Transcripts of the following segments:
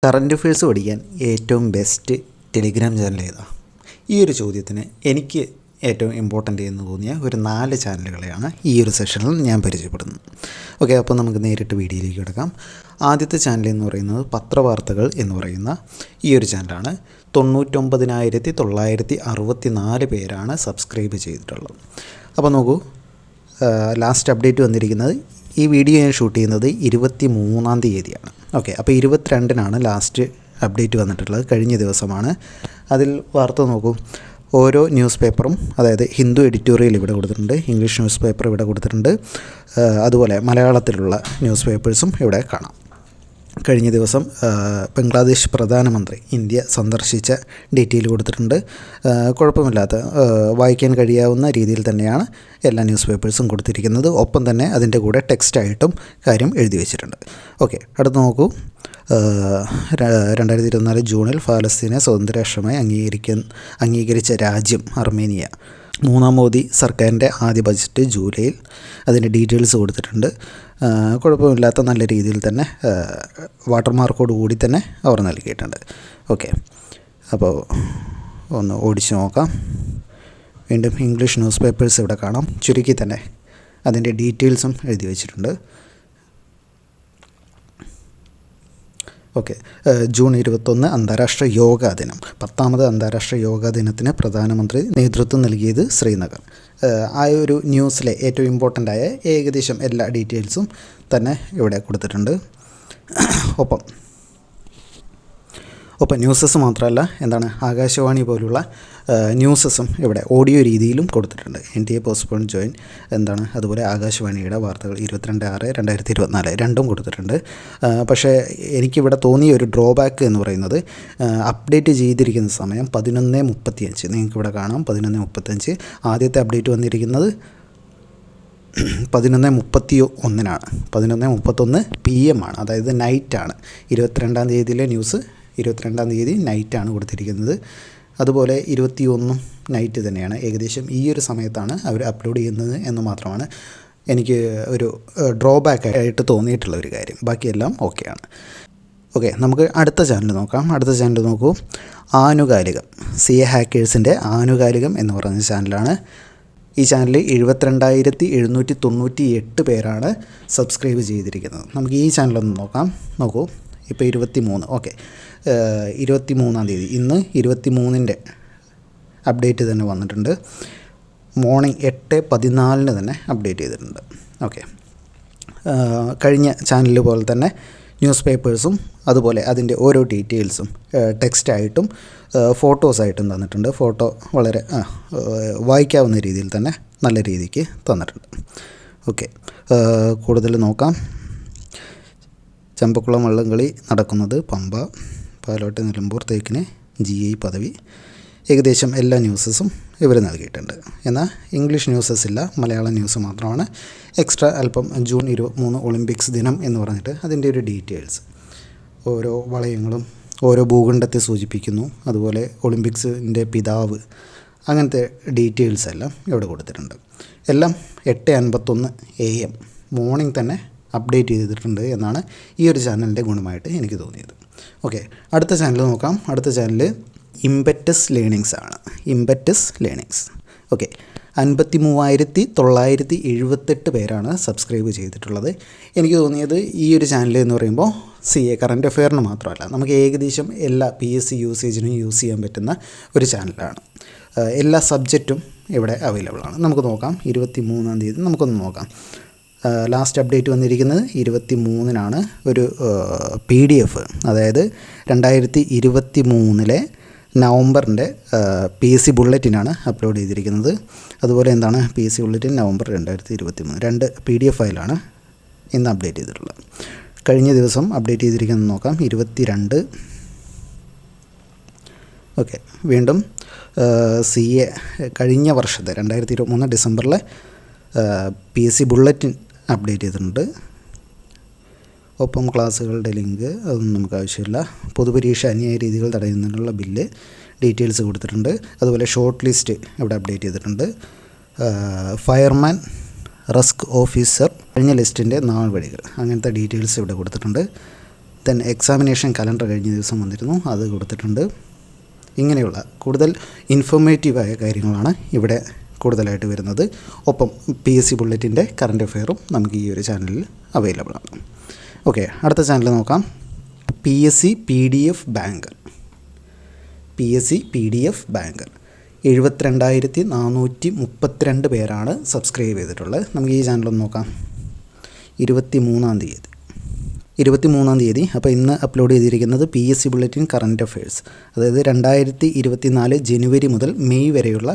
Current affairs പഠിക്കാൻ ഏറ്റവും best Telegram channel ഏതാണ്? ഈ ഒരു ചോദ്യത്തിന് എനിക്ക് ഏറ്റവും ഇമ്പോർട്ടൻ്റ് എന്ന് തോന്നിയ ഒരു 4 ചാനലുകളെയാണ് ഈ ഒരു സെഷനിൽ ഞാൻ പരിചയപ്പെടുന്നത്. ഓക്കെ, അപ്പോൾ നമുക്ക് നേരിട്ട് വീഡിയോയിലേക്ക് കിടക്കാം. ആദ്യത്തെ ചാനൽ എന്ന് പറയുന്നത് പത്രവാർത്തകൾ എന്ന് പറയുന്ന ഈ ഒരു ചാനലാണ്. 99,964 പേരാണ് സബ്സ്ക്രൈബ് ചെയ്തിട്ടുള്ളത്. അപ്പോൾ നോക്കൂ, ലാസ്റ്റ് അപ്ഡേറ്റ് വന്നിരിക്കുന്നത്, ഈ വീഡിയോ ഞാൻ ഷൂട്ട് ചെയ്യുന്നത് 23-ാം തീയതിയാണ്. ഓക്കെ, അപ്പോൾ 22-നാണ് ലാസ്റ്റ് അപ്ഡേറ്റ് വന്നിട്ടുള്ളത്, കഴിഞ്ഞ ദിവസമാണ്. അതിൽ വാർത്ത നോക്കൂ, ഓരോ ന്യൂസ് പേപ്പറും, അതായത് ഹിന്ദു എഡിറ്റോറിയൽ ഇവിടെ കൊടുത്തിട്ടുണ്ട്, ഇംഗ്ലീഷ് ന്യൂസ് പേപ്പർ ഇവിടെ കൊടുത്തിട്ടുണ്ട്, അതുപോലെ മലയാളത്തിലുള്ള ന്യൂസ് പേപ്പേഴ്സും ഇവിടെ കാണാം. കഴിഞ്ഞ ദിവസം ബംഗ്ലാദേശ് പ്രധാനമന്ത്രി ഇന്ത്യ സന്ദർശിച്ച ഡീറ്റെയിൽ കൊടുത്തിട്ടുണ്ട്. കുഴപ്പമില്ലാത്ത, വായിക്കാൻ കഴിയാവുന്ന രീതിയിൽ തന്നെയാണ് എല്ലാ ന്യൂസ് പേപ്പേഴ്സും കൊടുത്തിരിക്കുന്നത്. ഒപ്പം തന്നെ അതിൻ്റെ കൂടെ ടെക്സ്റ്റായിട്ടും കാര്യം എഴുതി വെച്ചിട്ടുണ്ട്. ഓക്കെ, അടുത്ത് നോക്കൂ, 2024 ജൂണിൽ ഫലസ്തീനെ സ്വതന്ത്ര രാഷ്ട്രമായി അംഗീകരിച്ച രാജ്യം അർമേനിയ. 3-ാം മോദി സർക്കാരിൻ്റെ ആദ്യ ബജറ്റ് ജൂലൈയിൽ, അതിൻ്റെ ഡീറ്റെയിൽസ് കൊടുത്തിട്ടുണ്ട്. കുഴപ്പമില്ലാത്ത നല്ല രീതിയിൽ തന്നെ വാട്ടർമാർക്കോട് കൂടി തന്നെ അവർ നൽകിയിട്ടുണ്ട്. ഓക്കെ, അപ്പോൾ ഒന്ന് ഓടിച്ച് നോക്കാം. വീണ്ടും ഇംഗ്ലീഷ് ന്യൂസ് പേപ്പേഴ്സ് ഇവിടെ കാണാം. ചുരുക്കി തന്നെ അതിൻ്റെ ഡീറ്റെയിൽസും എഴുതി വച്ചിട്ടുണ്ട്. ഓക്കെ, ജൂൺ 21 അന്താരാഷ്ട്ര യോഗാ ദിനം. 10ാമത് അന്താരാഷ്ട്ര യോഗാ ദിനത്തിന് പ്രധാനമന്ത്രി നേതൃത്വം നൽകിയത് ശ്രീനഗർ. ആ ഒരു ന്യൂസിലെ ഏറ്റവും ഇമ്പോർട്ടൻ്റ് ആയ ഏകദേശം എല്ലാ ഡീറ്റെയിൽസും തന്നെ ഇവിടെ കൊടുത്തിട്ടുണ്ട്. ഒപ്പം ന്യൂസസ് മാത്രമല്ല, ആകാശവാണി പോലുള്ള ന്യൂസസും ഇവിടെ ഓഡിയോ രീതിയിലും കൊടുത്തിട്ടുണ്ട്. NTA പോസ്റ്റ്പോൺ ജോയിൻ അതുപോലെ ആകാശവാണിയുടെ വാർത്തകൾ 22/6/2024 രണ്ടും കൊടുത്തിട്ടുണ്ട്. പക്ഷേ എനിക്കിവിടെ തോന്നിയ ഒരു ഡ്രോബാക്ക് എന്ന് പറയുന്നത്, അപ്ഡേറ്റ് ചെയ്തിരിക്കുന്ന സമയം 11:35. നിങ്ങൾക്കിവിടെ കാണാം 11:35. ആദ്യത്തെ അപ്ഡേറ്റ് വന്നിരിക്കുന്നത് 11:31-നാണ്. 11:31 PM ആണ്, അതായത് നൈറ്റാണ്. 22-ാം തീയതിയിലെ ന്യൂസ് 22-ാം തീയതി നൈറ്റാണ് കൊടുത്തിരിക്കുന്നത്. അതുപോലെ 21 നൈറ്റ് തന്നെയാണ്. ഏകദേശം ഈ ഒരു സമയത്താണ് അവർ അപ്ലോഡ് ചെയ്യുന്നത് എന്ന് മാത്രമാണ് എനിക്ക് ഒരു ഡ്രോബാക്ക് ആയിട്ട് തോന്നിയിട്ടുള്ള ഒരു കാര്യം. ബാക്കിയെല്ലാം ഓക്കെയാണ്. ഓക്കെ, നമുക്ക് അടുത്ത ചാനൽ നോക്കാം. അടുത്ത ചാനൽ നോക്കൂ, ആനുകാലികം. CA ഹാക്കേഴ്സിൻ്റെ ആനുകാലികം എന്ന് പറയുന്ന ചാനലാണ്. ഈ ചാനലിൽ 72,798 പേരാണ് സബ്സ്ക്രൈബ് ചെയ്തിരിക്കുന്നത്. നമുക്ക് ഈ ചാനലൊന്ന് നോക്കാം. നോക്കൂ, ഇപ്പോൾ 23. ഓക്കെ, 23-ാം തീയതി, ഇന്ന് 23-ൻ്റെ അപ്ഡേറ്റ് തന്നെ വന്നിട്ടുണ്ട്. മോർണിംഗ് 8:14 തന്നെ അപ്ഡേറ്റ് ചെയ്തിട്ടുണ്ട്. ഓക്കെ, കഴിഞ്ഞ ചാനൽ പോലെ തന്നെ ന്യൂസ് പേപ്പേഴ്സും അതുപോലെ അതിൻ്റെ ഓരോ ഡീറ്റെയിൽസും ടെക്സ്റ്റായിട്ടും ഫോട്ടോസായിട്ടും തന്നിട്ടുണ്ട്. ഫോട്ടോ വളരെ വായിക്കാവുന്ന രീതിയിൽ തന്നെ നല്ല രീതിക്ക് തന്നിട്ടുണ്ട്. ഓക്കെ, കൂടുതൽ നോക്കാം. ചമ്പക്കുളം വള്ളംകളി നടക്കുന്നത് പമ്പ, പാലോട്ട്, നിലമ്പൂർ, തേക്കിന് GI പദവി. ഏകദേശം എല്ലാ ന്യൂസസും ഇവർ നൽകിയിട്ടുണ്ട്. എന്നാൽ ഇംഗ്ലീഷ് ന്യൂസസ് ഇല്ല, മലയാളം ന്യൂസ് മാത്രമാണ്. എക്സ്ട്രാ അല്പം ജൂൺ 23 ഒളിമ്പിക്സ് ദിനം എന്ന് പറഞ്ഞിട്ട് അതിൻ്റെ ഒരു ഡീറ്റെയിൽസ്, ഓരോ വളയങ്ങളും ഓരോ ഭൂഖണ്ഡത്തെ സൂചിപ്പിക്കുന്നു. അതുപോലെ ഒളിമ്പിക്സിൻ്റെ പിതാവ്, അങ്ങനത്തെ ഡീറ്റെയിൽസ് എല്ലാം ഇവിടെ കൊടുത്തിട്ടുണ്ട്. എല്ലാം 8:51 AM മോർണിംഗ് തന്നെ അപ്ഡേറ്റ് ചെയ്തിട്ടുണ്ട് എന്നാണ് ഈ ഒരു ചാനലിൻ്റെ ഗുണമായിട്ട് എനിക്ക് തോന്നിയത്. ഓക്കെ, അടുത്ത ചാനൽ നോക്കാം. അടുത്ത ചാനൽ ഇംപെറ്റസ് ലേണിങ്സ് ആണ്. ഇംപെറ്റസ് ലേണിങ്സ്. ഓക്കെ, 53,978 പേരാണ് സബ്സ്ക്രൈബ് ചെയ്തിട്ടുള്ളത്. എനിക്ക് തോന്നിയത് ഈ ഒരു ചാനൽ എന്ന് പറയുമ്പോൾ CA കറൻറ്റ് അഫെയറിന് മാത്രമല്ല, നമുക്ക് ഏകദേശം എല്ലാ PSC യൂസേജിനും യൂസ് ചെയ്യാൻ പറ്റുന്ന ഒരു ചാനലാണ്. എല്ലാ സബ്ജക്റ്റും ഇവിടെ അവൈലബിൾ ആണ്. നമുക്ക് നോക്കാം. 23-ാം തീയതി നമുക്കൊന്ന് നോക്കാം. ലാസ്റ്റ് അപ്ഡേറ്റ് വന്നിരിക്കുന്നത് 23-നാണ്. ഒരു PDF, അതായത് 2023 നവംബറിൻ്റെ PSC ബുള്ളറ്റിനാണ് അപ്ലോഡ് ചെയ്തിരിക്കുന്നത്. അതുപോലെ PSC ബുള്ളറ്റിൻ നവംബർ 2023 2 PDF ഫയലാണ് ഇന്ന് അപ്ഡേറ്റ് ചെയ്തിട്ടുള്ളത്. കഴിഞ്ഞ ദിവസം അപ്ഡേറ്റ് ചെയ്തിരിക്കുന്നത് നോക്കാം, 22. ഓക്കെ, വീണ്ടും CA കഴിഞ്ഞ വർഷത്തെ 2023 ഡിസംബറിലെ PSC ബുള്ളറ്റിൻ അപ്ഡേറ്റ് ചെയ്തിട്ടുണ്ട്. ഒപ്പം ക്ലാസ്സുകളുടെ ലിങ്ക് അതൊന്നും നമുക്ക് ആവശ്യമില്ല. പൊതുപരീക്ഷ അന്യായ രീതികൾ തടയുന്നതിനുള്ള ബില്ല് ഡീറ്റെയിൽസ് കൊടുത്തിട്ടുണ്ട്. അതുപോലെ ഷോർട്ട് ലിസ്റ്റ് ഇവിടെ അപ്ഡേറ്റ് ചെയ്തിട്ടുണ്ട്. ഫയർമാൻ റസ്ക് ഓഫീസർ കഴിഞ്ഞ ലിസ്റ്റിൻ്റെ നാൾ വഴികൾ, അങ്ങനത്തെ ഡീറ്റെയിൽസ് ഇവിടെ കൊടുത്തിട്ടുണ്ട്. ദെൻ എക്സാമിനേഷൻ കലണ്ടർ കഴിഞ്ഞ ദിവസം വന്നിരുന്നു, അത് കൊടുത്തിട്ടുണ്ട്. ഇങ്ങനെയുള്ള കൂടുതൽ ഇൻഫോർമേറ്റീവായ കാര്യങ്ങളാണ് ഇവിടെ കൂടുതലായിട്ട് വരുന്നത്. ഒപ്പം PSC ബുള്ളറ്റിൻ്റെ കറണ്ട് അഫെയറും നമുക്ക് ഈ ഒരു ചാനലിൽ അവൈലബിൾ ആണ്. ഓക്കെ, അടുത്ത ചാനൽ നോക്കാം. PSC PDF banker. PSC PDF banker 72,432 പേരാണ് സബ്സ്ക്രൈബ് ചെയ്തിട്ടുള്ളത്. നമുക്ക് ഈ ചാനലൊന്ന് നോക്കാം. 23-ാം തീയതി. അപ്പോൾ ഇന്ന് അപ്ലോഡ് ചെയ്തിരിക്കുന്നത് PSC ബുള്ളറ്റിൻ കറണ്ട് അഫെയർസ്, അതായത് 2024 ജനുവരി മുതൽ മെയ് വരെയുള്ള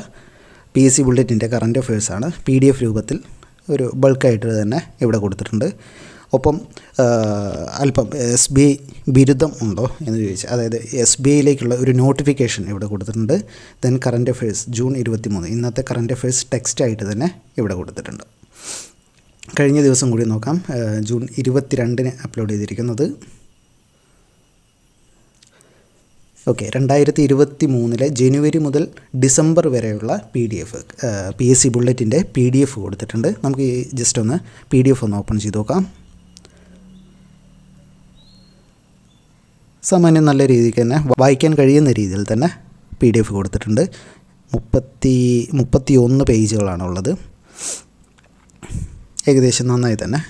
PSC ബുള്ളറ്റിൻ്റെ കറണ്ട് അഫെയർസാണ്. PDF രൂപത്തിൽ ഒരു ബൾക്കായിട്ട് തന്നെ ഇവിടെ കൊടുത്തിട്ടുണ്ട്. ഒപ്പം അല്പം SBI ബിരുദം ഉണ്ടോ എന്ന് ചോദിച്ചാൽ, അതായത് SBIയിലേക്കുള്ള ഒരു നോട്ടിഫിക്കേഷൻ ഇവിടെ കൊടുത്തിട്ടുണ്ട്. ദെൻ കറണ്ട് അഫെയർസ് ജൂൺ 23, ഇന്നത്തെ കറണ്ട് അഫെയർസ് ടെക്സ്റ്റായിട്ട് തന്നെ ഇവിടെ കൊടുത്തിട്ടുണ്ട്. കഴിഞ്ഞ ദിവസം കൂടി നോക്കാം. ജൂൺ 22 അപ്ലോഡ് ചെയ്തിരിക്കുന്നത്. ഓക്കെ, 2023 ജനുവരി മുതൽ ഡിസംബർ വരെയുള്ള PSC ബുള്ളറ്റിൻ്റെ PDF കൊടുത്തിട്ടുണ്ട്. നമുക്ക് ജസ്റ്റ് ഒന്ന് PDF ഒന്ന് ഓപ്പൺ ചെയ്ത് നോക്കാം. സാമാന്യം നല്ല രീതിക്ക് തന്നെ വായിക്കാൻ കഴിയുന്ന രീതിയിൽ തന്നെ PDF കൊടുത്തിട്ടുണ്ട്. 31 പേജുകളാണുള്ളത്. ഏകദേശം നന്നായി തന്നെ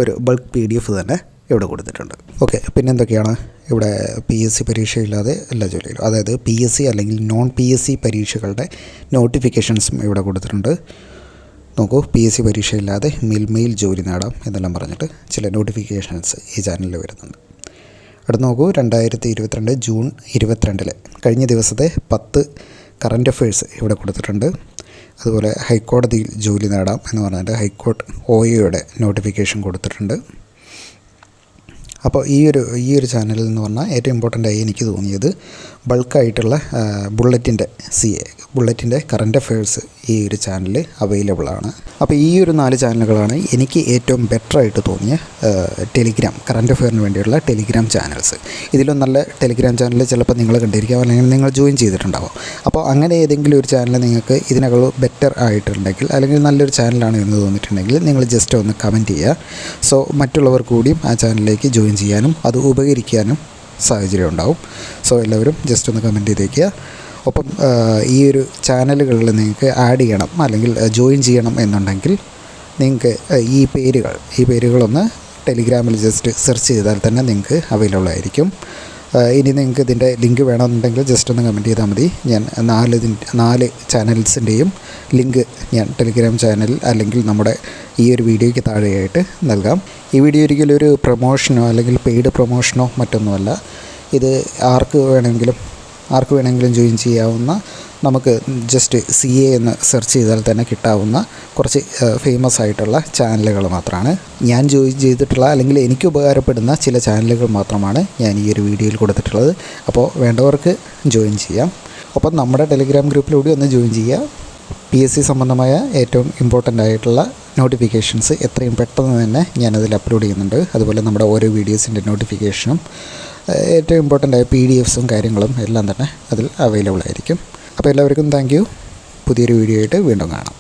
ഒരു ബൾക്ക് PDF തന്നെ ഇവിടെ കൊടുത്തിട്ടുണ്ട്. ഓക്കെ, പിന്നെ എന്തൊക്കെയാണ് ഇവിടെ? PSC പരീക്ഷയില്ലാതെ എല്ലാ ജോലിയിലും, അതായത് PSC അല്ലെങ്കിൽ നോൺ PSC പരീക്ഷകളുടെ നോട്ടിഫിക്കേഷൻസും ഇവിടെ കൊടുത്തിട്ടുണ്ട്. നോക്കൂ, PSC പരീക്ഷയില്ലാതെ മിൽമയിൽ ജോലി നേടാം എന്നെല്ലാം പറഞ്ഞിട്ട് ചില നോട്ടിഫിക്കേഷൻസ് ഈ ചാനലിൽ വരുന്നുണ്ട്. അടുത്ത് നോക്കൂ, 2022 ജൂൺ 22 കഴിഞ്ഞ ദിവസത്തെ 10 കറണ്ട് അഫെയർസ് ഇവിടെ കൊടുത്തിട്ടുണ്ട്. അതുപോലെ ഹൈക്കോടതിയിൽ ജോലി നേടാം എന്ന് പറഞ്ഞിട്ട് ഹൈക്കോർട്ട് OAയുടെ നോട്ടിഫിക്കേഷൻ കൊടുത്തിട്ടുണ്ട്. അപ്പോൾ ഈ ഒരു ചാനലിൽ എന്ന് പറഞ്ഞാൽ ഏറ്റവും ഇമ്പോർട്ടൻ്റായി എനിക്ക് തോന്നിയത് ബൾക്കായിട്ടുള്ള ബുള്ളറ്റിൻ്റെ കറണ്ട് അഫെയർസ് ഈ ഒരു ചാനലിൽ അവൈലബിൾ ആണ്. അപ്പോൾ ഈ ഒരു 4 ചാനലുകളാണ് എനിക്ക് ഏറ്റവും ബെറ്ററായിട്ട് തോന്നിയ കറണ്ട് അഫെയറിന് വേണ്ടിയുള്ള ടെലിഗ്രാം ചാനൽസ്. ഇതിലും നല്ല ടെലിഗ്രാം ചാനൽ ചിലപ്പോൾ നിങ്ങൾ കണ്ടിരിക്കാം, അല്ലെങ്കിൽ നിങ്ങൾ ജോയിൻ ചെയ്തിട്ടുണ്ടാവും. അപ്പോൾ അങ്ങനെ ഏതെങ്കിലും ഒരു ചാനൽ നിങ്ങൾക്ക് ഇതിനകം ബെറ്റർ ആയിട്ടുണ്ടെങ്കിൽ, അല്ലെങ്കിൽ നല്ലൊരു ചാനലാണ് എന്ന് തോന്നിയിട്ടുണ്ടെങ്കിൽ നിങ്ങൾ ജസ്റ്റ് ഒന്ന് കമൻറ്റ് ചെയ്യുക. സോ മറ്റുള്ളവർ കൂടിയും ആ ചാനലിലേക്ക് ജോയിൻ ചെയ്യാനും അത് ഉപകരിക്കാനും സാഹചര്യം ഉണ്ടാവും. സോ എല്ലാവരും ജസ്റ്റ് ഒന്ന് കമൻറ്റ് ചെയ്തേക്കുക. ഒപ്പം ഈ ഒരു ചാനലുകളിൽ നിങ്ങൾക്ക് ആഡ് ചെയ്യണം അല്ലെങ്കിൽ ജോയിൻ ചെയ്യണം എന്നുണ്ടെങ്കിൽ നിങ്ങൾക്ക് ഈ പേരുകളൊന്ന് ടെലിഗ്രാമിൽ ജസ്റ്റ് സെർച്ച് ചെയ്താൽ തന്നെ നിങ്ങൾക്ക് അവൈലബിൾ ആയിരിക്കും. ഇനി നിങ്ങൾക്ക് ഇതിൻ്റെ ലിങ്ക് വേണമെന്നുണ്ടെങ്കിൽ ജസ്റ്റ് ഒന്ന് കമൻറ്റ് ചെയ്താൽ മതി. ഞാൻ 4 ചാനൽസിൻ്റെയും ലിങ്ക് ഞാൻ ടെലിഗ്രാം ചാനലിൽ അല്ലെങ്കിൽ നമ്മുടെ ഈ ഒരു വീഡിയോയ്ക്ക് താഴെയായിട്ട് നൽകാം. ഈ വീഡിയോ ഒരിക്കലും ഒരു പ്രൊമോഷനോ അല്ലെങ്കിൽ പെയ്ഡ് പ്രൊമോഷനോ മറ്റൊന്നുമല്ല. ഇത് ആർക്ക് വേണമെങ്കിലും ജോയിൻ ചെയ്യാവുന്ന, നമുക്ക് ജസ്റ്റ് CA എന്ന് സെർച്ച് ചെയ്താൽ തന്നെ കിട്ടാവുന്ന കുറച്ച് ഫേമസ് ആയിട്ടുള്ള ചാനലുകൾ മാത്രമാണ്. ഞാൻ ജോയിൻ ചെയ്തിട്ടുള്ള അല്ലെങ്കിൽ എനിക്ക് ഉപകാരപ്പെടുന്ന ചില ചാനലുകൾ മാത്രമാണ് ഞാൻ ഈ ഒരു വീഡിയോയിൽ കൊടുത്തിട്ടുള്ളത്. അപ്പോൾ വേണ്ടവർക്ക് ജോയിൻ ചെയ്യാം. ഒപ്പം നമ്മുടെ ടെലിഗ്രാം ഗ്രൂപ്പിലൂടെ ഒന്ന് ജോയിൻ ചെയ്യുക. PSC സംബന്ധമായ ഏറ്റവും ഇമ്പോർട്ടൻ്റ് ആയിട്ടുള്ള നോട്ടിഫിക്കേഷൻസ് എത്രയും പെട്ടെന്ന് തന്നെ ഞാനതിൽ അപ്ലോഡ് ചെയ്യുന്നുണ്ട്. അതുപോലെ നമ്മുടെ ഓരോ വീഡിയോസിൻ്റെ നോട്ടിഫിക്കേഷനും ഏറ്റവും ഇമ്പോർട്ടൻ്റ് ആയ PDFസും കാര്യങ്ങളും എല്ലാം തന്നെ അതിൽ അവൈലബിൾ ആയിരിക്കും. അപ്പോൾ എല്ലാവർക്കും താങ്ക് യു. പുതിയൊരു വീഡിയോ ആയിട്ട് വീണ്ടും കാണാം.